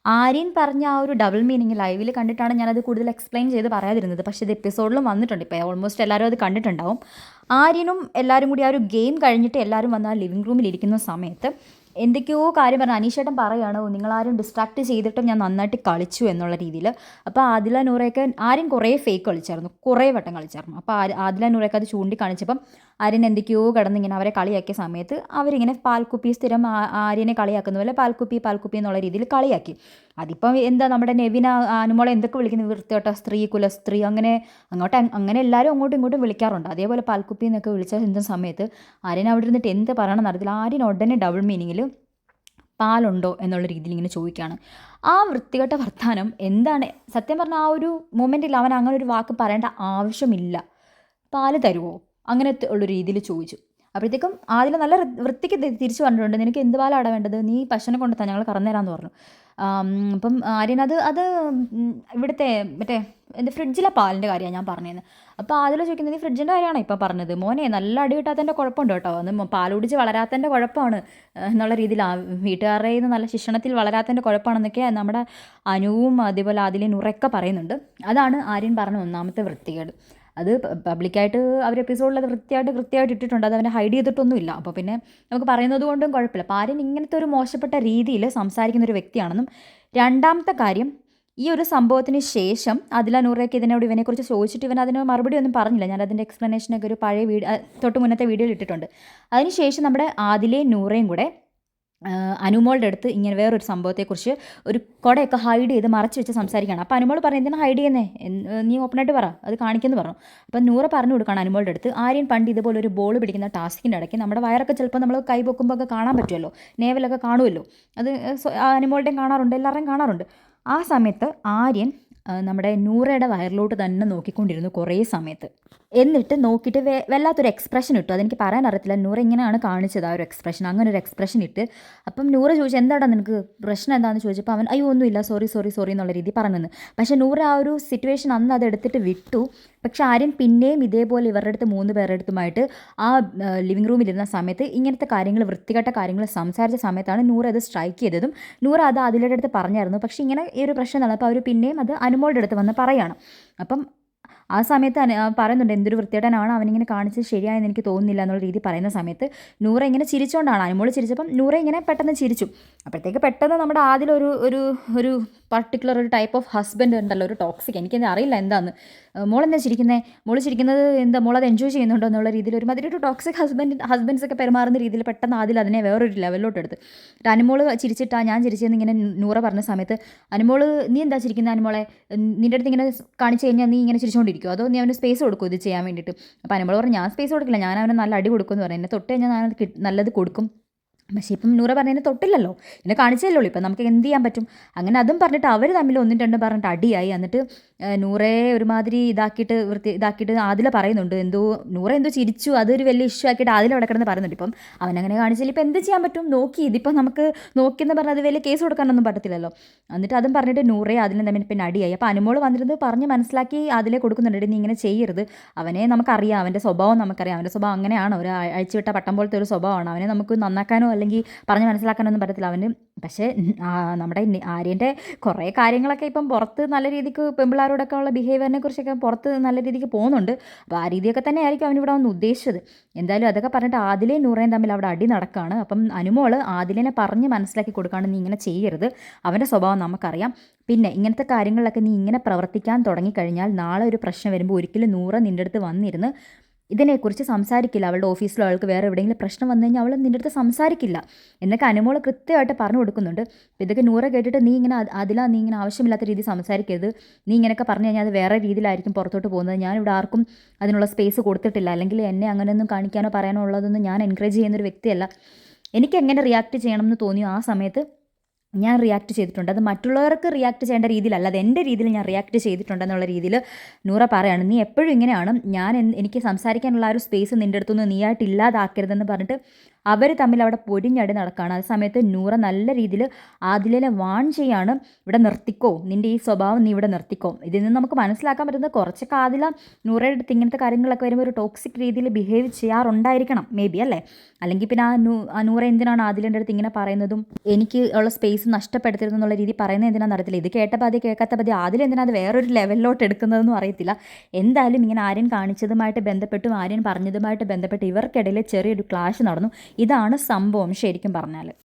ആര്യൻ പറഞ്ഞ ആ ഒരു ഡബിൾ മീനിങ് ലൈവിൽ കണ്ടിട്ടാണ് ഞാനത് കൂടുതൽ എക്സ്പ്ലെയിൻ ചെയ്ത് പറയാതിരുന്നത്. പക്ഷേ ഇത് എപ്പിസോഡിലും വന്നിട്ടുണ്ട്. ഇപ്പോൾ ഓൾമോസ്റ്റ് എല്ലാവരും അത് കണ്ടിട്ടുണ്ടാവും. ആര്യനും എല്ലാവരും കൂടി ആ ഒരു ഗെയിം കഴിഞ്ഞിട്ട് എല്ലാവരും വന്ന് ആ ലിവിങ് റൂമിൽ ഇരിക്കുന്ന സമയത്ത് എന്തൊക്കെയോ കാര്യം പറഞ്ഞു. അനീഷേട്ടൻ പറയുകയാണ്, നിങ്ങളാരും ഡിസ്ട്രാക്ട് ചെയ്തിട്ടും ഞാൻ നന്നായിട്ട് കളിച്ചു എന്നുള്ള രീതിയിൽ. അപ്പോൾ ആദില നൂറയൊക്കെ ആര്യൻ കുറേ ഫേക്ക് കളിച്ചായിരുന്നു, കുറേ വട്ടം കളിച്ചായിരുന്നു. അപ്പോൾ ആദില നൂറയൊക്കെ അത് ചൂണ്ടിക്കാണിച്ചപ്പം ആര്യൻ എന്തൊക്കെയോ കിടന്നിങ്ങനെ അവരെ കളിയാക്കിയ സമയത്ത് അവരിങ്ങനെ പാൽക്കുപ്പി സ്ഥിരം ആര്യനെ കളിയാക്കുന്ന പോലെ പാൽക്കുപ്പി പാൽക്കുപ്പി എന്നുള്ള രീതിയിൽ കളിയാക്കി. അതിപ്പം എന്താ നമ്മുടെ നെവിന അനുമോളെ എന്തൊക്കെ വിളിക്കുന്നത്, വൃത്തിയോട്ട സ്ത്രീ, കുലസ്ത്രീ, അങ്ങനെ എല്ലാവരും അങ്ങോട്ടും ഇങ്ങോട്ടും വിളിക്കാറുണ്ട്. അതേപോലെ പാൽക്കുപ്പി എന്നൊക്കെ വിളിച്ച സമയത്ത് ആര്യൻ അവിടെ ഇരുന്നിട്ട് എന്ത് പറയണമെന്ന് അറിയത്തില്ല. ആര്യൻ ഉടനെ ഡബിൾ മീനിങ്ങിൽ പാലുണ്ടോ എന്നുള്ള രീതിയിൽ ഇങ്ങനെ ചോദിക്കുകയാണ്. ആ വൃത്തികെട്ട വർത്താനം എന്താണ് സത്യം പറഞ്ഞാൽ ആ ഒരു മൊമെൻറ്റിൽ അവൻ അങ്ങനെ ഒരു വാക്ക് പറയേണ്ട ആവശ്യമില്ല. പാല് തരുമോ അങ്ങനെ ഉള്ള രീതിയിൽ ചോദിച്ചു. അപ്പോഴത്തേക്കും ആദ്യം നല്ല വൃത്തിക്ക് തിരിച്ചു പറഞ്ഞിട്ടുണ്ട്, നിനക്ക് എന്ത് പാലാണ് വേണ്ടത്, നീ പശുവിനെ കൊണ്ടുത്താ ഞങ്ങൾ കറന്നുതരാമെന്ന് പറഞ്ഞു. അപ്പം ആര്യൻ അത് ഇവിടുത്തെ മറ്റേ ഫ്രിഡ്ജിലെ പാലിൻ്റെ കാര്യമാണ് ഞാൻ പറഞ്ഞത്. അപ്പോൾ അതിൽ ചോദിക്കുന്നത്, നീ ഫ്രിഡ്ജിൻ്റെ കാര്യമാണോ ഇപ്പം പറഞ്ഞത്, മോനെ നല്ല അടി കിട്ടാത്തതിൻ്റെ കുഴപ്പമുണ്ട് കേട്ടോ, അന്ന് പാൽ കുടിച്ച് വളരാത്തതിൻ്റെ കുഴപ്പമാണ് എന്നുള്ള രീതിയിൽ വീട്ടുകാരുടെ നിന്ന് നല്ല ശിക്ഷണത്തിൽ വളരാത്തതിൻ്റെ കുഴപ്പമാണെന്നൊക്കെ നമ്മുടെ അനുവും അതേപോലെ അതിലെ നുറയൊക്കെ പറയുന്നുണ്ട്. അതാണ് ആര്യൻ പറഞ്ഞ ഒന്നാമത്തെ വൃത്തികേട്. അത് പബ്ലിക്കായിട്ട് അവർ എപ്പിസോഡിൽ അത് കൃത്യമായിട്ട് ഇട്ടിട്ടുണ്ട്. അത് അവനെ ഹൈഡ് ചെയ്തിട്ടൊന്നുമില്ല. അപ്പോൾ പിന്നെ നമുക്ക് പറയുന്നത് കൊണ്ടും കുഴപ്പമില്ല. അപ്പോൾ ആര്യൻ ഇങ്ങനത്തെ ഒരു മോശപ്പെട്ട രീതിയിൽ സംസാരിക്കുന്ന ഒരു വ്യക്തിയാണെന്നും. രണ്ടാമത്തെ കാര്യം, ഈ ഒരു സംഭവത്തിന് ശേഷം അതില നൂറയൊക്കെ ഇതിനോട് ഇവനെക്കുറിച്ച് ചോദിച്ചിട്ട് ഇവൻ അതിന് മറുപടി ഒന്നും പറഞ്ഞില്ല. ഞാൻ അതിൻ്റെ എക്സ്പ്ലനേഷനൊക്കെ ഒരു പഴയ തൊട്ട് മുന്നത്തെ വീഡിയോയിൽ ഇട്ടിട്ടുണ്ട്. അതിനുശേഷം നമ്മുടെ ആദിലയും നൂറയും കൂടെ അനുമോളുടെ അടുത്ത് ഇങ്ങനെ വേറൊരു സംഭവത്തെക്കുറിച്ച് ഒരു കുടയൊക്കെ ഹൈഡ് ചെയ്ത് മറച്ച് വെച്ച് സംസാരിക്കുകയാണ്. അപ്പോൾ അനുമോൾ പറഞ്ഞു, എന്തിനാ ഹൈഡ് ചെയ്യുന്നേ, നീ ഓപ്പണായിട്ട് പറ, അത് കാണിക്കുമെന്ന് പറഞ്ഞു. അപ്പം നൂറ പറഞ്ഞു കൊടുക്കുകയാണ് അനുമോളുടെ അടുത്ത്, ആര്യൻ പണ്ട് ഇതുപോലെ ഒരു ബോൾ പിടിക്കുന്ന ടാസ്കിൻ്റെ ഇടയ്ക്ക് നമ്മുടെ വയറൊക്കെ ചിലപ്പോൾ നമ്മൾ കൈ പൊക്കുമ്പോൾ ഒക്കെ കാണാൻ പറ്റുമല്ലോ, നേവലൊക്കെ കാണുമല്ലോ, അത് അനുമോളുടെയും കാണാറുണ്ട്, എല്ലാവരുടെയും കാണാറുണ്ട്. ആ സമയത്ത് ആര്യൻ നമ്മുടെ നൂറയുടെ വയറിലോട്ട് തന്നെ നോക്കിക്കൊണ്ടിരുന്നു കുറേ സമയത്ത്. എന്നിട്ട് നോക്കിയിട്ട് വല്ലാത്തൊരു എക്സ്പ്രഷൻ ഇട്ടു. അതെനിക്ക് പറയാൻ അറിയത്തില്ല, നൂറ ഇങ്ങനെയാണ് കാണിച്ചത് ആ ഒരു എക്സ്പ്രഷൻ. അങ്ങനെ ഒരു എക്സ്പ്രഷൻ ഇട്ട് അപ്പം നൂറ ചോദിച്ചു, എന്താടാ നിനക്ക് പ്രശ്നം എന്താണെന്ന് ചോദിച്ചപ്പോൾ അവൻ അയ്യോ ഒന്നുമില്ല, സോറി എന്നുള്ള രീതി പറഞ്ഞെന്ന്. പക്ഷേ നൂറ ആ ഒരു സിറ്റുവേഷൻ അന്ന് അത് എടുത്തിട്ട് വിട്ടു. പക്ഷേ ആര്യൻ പിന്നെയും ഇതേപോലെ ഇവരുടെ അടുത്ത് 3 പേരുടെ അടുത്തുമായിട്ട് ആ ലിവിങ് റൂമിലിരുന്ന സമയത്ത് ഇങ്ങനത്തെ കാര്യങ്ങൾ, വൃത്തികെട്ട കാര്യങ്ങൾ സംസാരിച്ച സമയത്താണ് നൂറ അത് സ്ട്രൈക്ക് ചെയ്തതും. നൂറ അത് അതിലൂടെ അടുത്ത് പറഞ്ഞായിരുന്നു. പക്ഷേ ഇങ്ങനെ ഈ ഒരു പ്രശ്നം നടന്നു. അപ്പോൾ അവർ പിന്നെയും അത് അനുമോളുടെ അടുത്ത് വന്ന് പറയുകയാണ്. അപ്പം ആ സമയത്ത് പറയുന്നുണ്ട്, എന്തൊരു വൃത്തികേട്ടനാണ് അവനിങ്ങനെ കാണിച്ചത്, ശരിയായെന്ന് എനിക്ക് തോന്നുന്നില്ല എന്നുള്ള രീതി പറയുന്ന സമയത്ത് നൂറ ഇങ്ങനെ ചിരിച്ചുകൊണ്ടാണ്, അനുമോൾ ചിരിച്ചപ്പം നൂറ ഇങ്ങനെ പെട്ടെന്ന് ചിരിച്ചു. അപ്പോഴത്തേക്ക് പെട്ടെന്ന് നമ്മുടെ ആദിലൊരു ഒരു ഒരു പർട്ടിക്കുലർ ഒരു ടൈപ്പ് ഓഫ് ഹസ്ബൻഡ് ഉണ്ടല്ലോ, ഒരു ടോക്സിക്, എനിക്കെന്താ അറിയില്ല എന്താന്ന്, മോളെന്താ ചിരിക്കുന്നത് എന്താ, മോളത് എൻജോയ് ചെയ്യുന്നുണ്ടോ എന്നുള്ള രീതിയിൽ ഒരുമാതിരി ഒരു ടോക്സിക് ഹസ്ബൻഡ്സൊക്കെ പെരുമാറുന്ന രീതിയിൽ പെട്ടെന്ന് ആദിൽ അതിനെ വേറൊരു ലെവലിലോട്ട് എടുത്ത്. അനുമോൾ ചിരിച്ചിട്ടാ ഞാൻ ചിരിച്ചതെന്ന് ഇങ്ങനെ നൂറ പറഞ്ഞ സമയത്ത് അനുമോൾ, നീ എന്താ ചിരിക്കുന്നത് അനുമോളെ, നിൻ്റെ അടുത്ത് ഇങ്ങനെ കാണിച്ചു കഴിഞ്ഞാൽ നീ ഇങ്ങനെ ചിരിച്ചുകൊണ്ടിരിക്കും, അതോ നീ അവന് സ്പേസ് കൊടുക്കും ഇത് ചെയ്യാൻ വേണ്ടിയിട്ട്. അപ്പോൾ അനുമോൾ പറഞ്ഞു, ഞാൻ സ്പേസ് കൊടുക്കില്ല, ഞാൻ അവന് നല്ല അടി കൊടുക്കുമെന്ന് പറഞ്ഞു, എന്നെ തൊട്ട് കഴിഞ്ഞാൽ ഞാൻ നല്ലത് കൊടുക്കും. പക്ഷേ ഇപ്പം നൂറ പറഞ്ഞതിന് തൊട്ടില്ലല്ലോ, എന്നെ കാണിച്ചല്ലോ, ഇപ്പം നമുക്ക് എന്ത് ചെയ്യാൻ പറ്റും. അങ്ങനെ അതും പറഞ്ഞിട്ട് അവർ തമ്മിൽ 1-2 പറഞ്ഞിട്ട് അടിയായി. എന്നിട്ട് നൂറയെ ഒരുമാതിരി ഇതാക്കിയിട്ട് ആദില പറയുന്നുണ്ട്, നൂറ എന്തോ ചിരിച്ചു, അതൊരു വലിയ ഇഷ്യൂ ആക്കിയിട്ട് ആദില അവിടെ കിടന്ന് പറയുന്നുണ്ട്. ഇപ്പം അവനങ്ങനെ കാണിച്ചാൽ ഇപ്പം എന്ത് ചെയ്യാൻ പറ്റും, ഇതിപ്പം നമുക്ക് നോക്കിയെന്ന് പറഞ്ഞാൽ അത് വലിയ കേസ് കൊടുക്കാനൊന്നും പറ്റത്തില്ലല്ലോ. എന്നിട്ട് അതും പറഞ്ഞിട്ട് നൂറയെ അതിലും തമ്മിൽ പിന്നെ അടിയായി. അപ്പോൾ അനുമോൾ വന്നിരുന്നത് പറഞ്ഞ് മനസ്സിലാക്കി അതിലെ കൊടുക്കുന്നുണ്ട്, നീ ഇങ്ങനെ ചെയ്യരുത്, അവനെ നമുക്കറിയാം, അവൻ്റെ സ്വഭാവം നമുക്കറിയാം, അവൻ്റെ സ്വഭാവം അങ്ങനെയാണ്, ഒരു അഴിച്ചുവിട്ട പട്ടം പോലത്തെ ഒരു സ്വഭാവമാണ്, അവനെ നമുക്ക് നന്നാക്കാനോ അല്ലെങ്കിൽ പറഞ്ഞ് മനസ്സിലാക്കാനൊന്നും പറ്റത്തില്ല അവന്. പക്ഷേ നമ്മുടെ ആര്യൻ്റെ കുറേ കാര്യങ്ങളൊക്കെ ഇപ്പം പുറത്ത് നല്ല രീതിക്ക് പെമ്പിളാരോടൊക്കെ ഉള്ള ബിഹേവിയറിനെ കുറിച്ചൊക്കെ പുറത്ത് നല്ല രീതിക്ക് പോകുന്നുണ്ട്. അപ്പോൾ ആ രീതിയൊക്കെ തന്നെ ആയിരിക്കും അവനിവിടെ വന്ന് ഉദ്ദേശിച്ചത്. എന്തായാലും അതൊക്കെ പറഞ്ഞിട്ട് ആദിലയും നൂറയും തമ്മിൽ അവിടെ അടി നടക്കുകയാണ്. അപ്പം അനുമോൾ ആദിലിനെ പറഞ്ഞ് മനസ്സിലാക്കി കൊടുക്കുകയാണ്, നീ ഇങ്ങനെ ചെയ്യരുത്, അവൻ്റെ സ്വഭാവം നമുക്കറിയാം, പിന്നെ ഇങ്ങനത്തെ കാര്യങ്ങളിലൊക്കെ നീ ഇങ്ങനെ പ്രവർത്തിക്കാൻ തുടങ്ങിക്കഴിഞ്ഞാൽ നാളെ ഒരു പ്രശ്നം വരുമ്പോൾ ഒരിക്കലും നൂറ നിൻ്റെ അടുത്ത് വന്നിരുന്ന് ഇതിനെക്കുറിച്ച് സംസാരിക്കില്ല. അവളുടെ ഓഫീസിലോ അവൾക്ക് വേറെ എവിടെയെങ്കിലും പ്രശ്നം വന്നു കഴിഞ്ഞാൽ അവൾ നിൻ്റെ അടുത്ത് സംസാരിക്കില്ല എന്നൊക്കെ അനുമോൾ കൃത്യമായിട്ട് പറഞ്ഞു കൊടുക്കുന്നുണ്ട്. അപ്പോൾ ഇതൊക്കെ നൂറ കേട്ടിട്ട്, നീ ഇങ്ങനെ നീ ഇങ്ങനെ ആവശ്യമില്ലാത്ത രീതിയിൽ സംസാരിക്കരുത്, നീ ഇങ്ങനെയൊക്കെ പറഞ്ഞു കഴിഞ്ഞാൽ അത് വേറെ രീതിയിലായിരിക്കും പുറത്തോട്ട് പോകുന്നത്, ഞാനിവിടെ ആർക്കും അതിനുള്ള സ്പേസ് കൊടുത്തിട്ടില്ല, അല്ലെങ്കിൽ എന്നെ അങ്ങനെയൊന്നും കാണിക്കാനോ പറയാനോ ഉള്ളതൊന്നും ഞാൻ എൻകറേജ് ചെയ്യുന്നൊരു വ്യക്തിയല്ല, എനിക്ക് എങ്ങനെ റിയാക്ട് ചെയ്യണമെന്ന് തോന്നിയോ ആ സമയത്ത് ഞാൻ റിയാക്ട് ചെയ്തിട്ടുണ്ട്, അത് മറ്റുള്ളവർക്ക് റിയാക്ട് ചെയ്യേണ്ട രീതിയിലല്ല, അത് എൻ്റെ രീതിയിൽ ഞാൻ റിയാക്ട് ചെയ്തിട്ടുണ്ടെന്നുള്ള രീതിയിൽ നൂറ പറയാണ്. നീ എപ്പോഴും ഇങ്ങനെയാണ്, എനിക്ക് സംസാരിക്കാനുള്ള ആ ഒരു സ്പേസ് നിൻ്റെ അടുത്തുനിന്ന് നീയായിട്ട് ഇല്ലാതാക്കരുതെന്ന് പറഞ്ഞിട്ട് അവർ തമ്മിൽ അവിടെ പൊരിഞ്ഞടി നടക്കുകയാണ്. ആ സമയത്ത് നൂറ നല്ല രീതിയിൽ ആദിലിനെ വാൺ ചെയ്യാണ്, ഇവിടെ നിർത്തിക്കോ, നിൻ്റെ ഈ സ്വഭാവം നീ ഇവിടെ നിർത്തിക്കോ. ഇതിൽ നിന്ന് നമുക്ക് മനസ്സിലാക്കാൻ പറ്റുന്നത് കുറച്ചൊക്കെ ആദില നൂറയുടെ അടുത്ത് ഇങ്ങനത്തെ കാര്യങ്ങളൊക്കെ വരുമ്പോൾ ഒരു ടോക്സിക് രീതിയിൽ ബിഹേവ് ചെയ്യാറുണ്ടായിരിക്കണം മേ ബി, അല്ലേ? അല്ലെങ്കിൽ പിന്നെ ആ നൂറ എന്തിനാണ് ആദിലിൻ്റെ അടുത്ത് ഇങ്ങനെ പറയുന്നതും എനിക്ക് ഉള്ള സ്പേസ് സ്പേസ് നഷ്ടപ്പെടുത്തരുത് എന്നുള്ള രീതി പറയുന്നത് എന്തിനാണെന്ന് അറിയത്തില്ല. ഇത് കേട്ട പാതി കേൾക്കാത്ത പാതി അതിലെന്തിനാ അത് വേറൊരു ലെവലിലോട്ട് എടുക്കുന്നതെന്നും അറിയത്തില്ല. എന്തായാലും ഇങ്ങനെ ആര്യൻ കാണിച്ചതുമായിട്ട് ബന്ധപ്പെട്ടും ആര്യൻ പറഞ്ഞതുമായിട്ട് ബന്ധപ്പെട്ട് ഇവർക്കിടയിൽ ചെറിയൊരു ക്ലാഷ് നടന്നു. ഇതാണ് സംഭവം ശരിക്കും പറഞ്ഞാൽ.